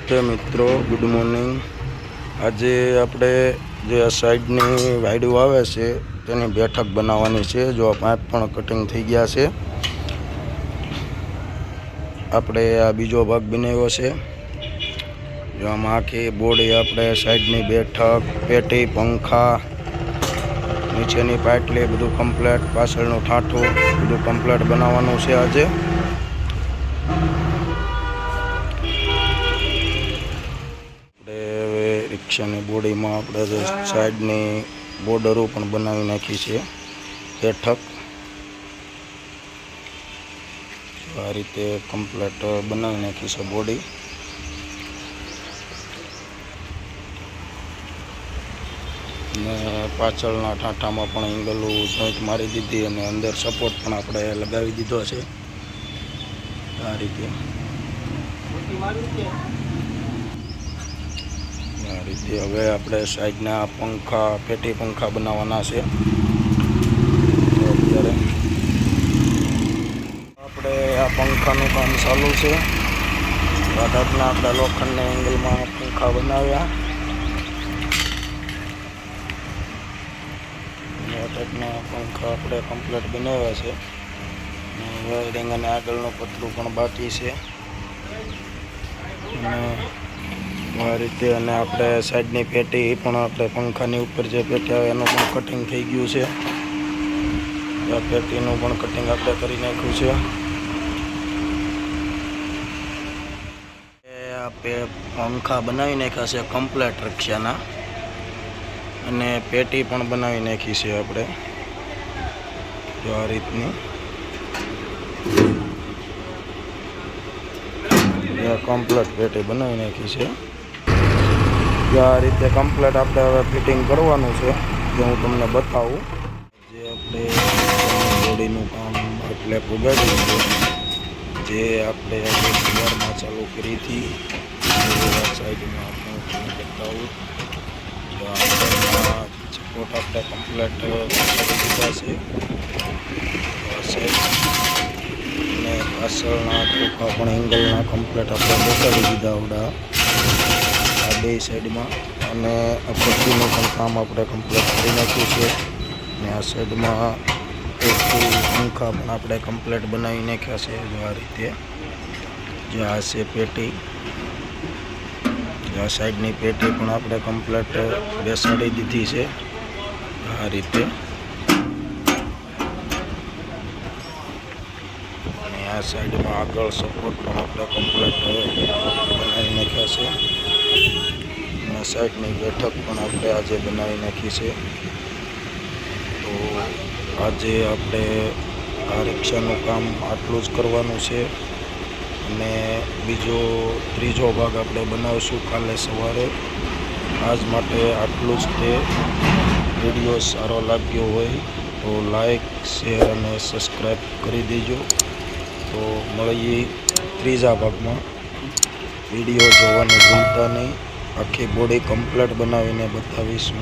નમસ્તે મિત્રો, good morning. આજે આપણે જે આ સાઈડની વાયડું આવે છે તેની બેઠક બનાવવાની છે। જો આ પાઇપ પણ કટિંગ થઈ ગયા છે। આપણે આ બીજો ભાગ બનાવ્યો છે। જો આમાં આખી બોડી આપણે સાઈડની બેઠક, પેટી, પંખા, નીચેની પાટલી બધું કમ્પ્લેટ, પાછળનું ઠાઠું બધું કમ્પ્લેટ બનાવવાનું છે આજે। રિક્ષાની બોડીમાં આપણે સાઈડની બોર્ડરો પણ બનાવી નાખી છે। બેઠક આ રીતે કમ્પ્લેટ બનાવી નાખી છે બોડી। ને પાછળના ઠાઠામાં પણ એંગલો જોઈન્ટ મારી દીધી અને અંદર સપોર્ટ પણ આપણે લગાવી દીધો છે આ રીતે। આ રીતે હવે આપણે સાઈડના પંખા, પેટી પંખા બનાવવાના છે। તો અત્યારે આપણે આ પંખાનું કામ ચાલુ છે। આ ટાઈપના આપણે લોખંડના એંગલમાં પંખા બનાવ્યા। આ ટાઈપના પંખા આપણે કમ્પ્લીટ બનાવ્યા છે। વાયરિંગ અને આગળનું પતરું પણ બાકી છે। અને આ રીતે અને આપણે સાઈડની પેટી પણ આપણે પંખાની ઉપર જે પેટી આવે એનું પણ કટિંગ થઈ ગયું છે। આ પેટીનું પણ કટિંગ આપણે કરી નાખ્યું છે। પંખા બનાવી નાખ્યા છે કમ્પ્લેટ રિક્ષાના, અને પેટી પણ બનાવી નાખી છે આપણે। જો આ રીતની કમ્પ્લેટ પેટી બનાવી નાખી છે। આ રીતે કમ્પ્લેટ આપણે હવે ફિટિંગ કરવાનું છે, જે હું તમને બતાવું। જે આપણે બોડીનું કામ એટલે પુગાડ્યું છે, જે આપણે સવારમાં ચાલુ કરી હતી સાઈડમાં હું બતાવું। સપોર્ટ આપણે કમ્પ્લેટ કરી દીધા છે અને પાછળના ટૂંકા પણ એંગલના કમ્પ્લેટ આપણે બેસાડી દીધા આવડા આ બે સાઈડમાં। અને આ પટ્ટીનું પણ કામ આપણે કમ્પ્લીટ કરી નાખ્યું છે। અને આ સાઈડમાં પંખા પણ આપણે કમ્પ્લીટ બનાવી નાખ્યા છે। જો આ રીતે જે આ છે પેટી, આ સાઈડની પેટી પણ આપણે કમ્પ્લીટ બેસાડી દીધી છે આ રીતે। અને આ સાઈડમાં આગળ સપોર્ટ પણ આપણે કમ્પ્લીટ બનાવી નાખ્યા છે। અને સાઈડની બેઠક પણ આપણે આજે બનાવી નાખી છે। તો આજે આપણે આ રિક્ષાનું કામ આટલું જ કરવાનું છે, અને ત્રીજો ભાગ આપણે બનાવીશું કાલે સવારે। આજ માટે આટલું જ તે। વિડીયો સારો લાગ્યો હોય તો લાઈક, શેર અને સબસ્ક્રાઈબ કરી દેજો। તો મળીએ ત્રીજા ભાગમાં। વિડીયો જોવાનું ભૂલતા નહીં। આખી બોડી કમ્પ્લીટ બનાવીને બતાવીશું।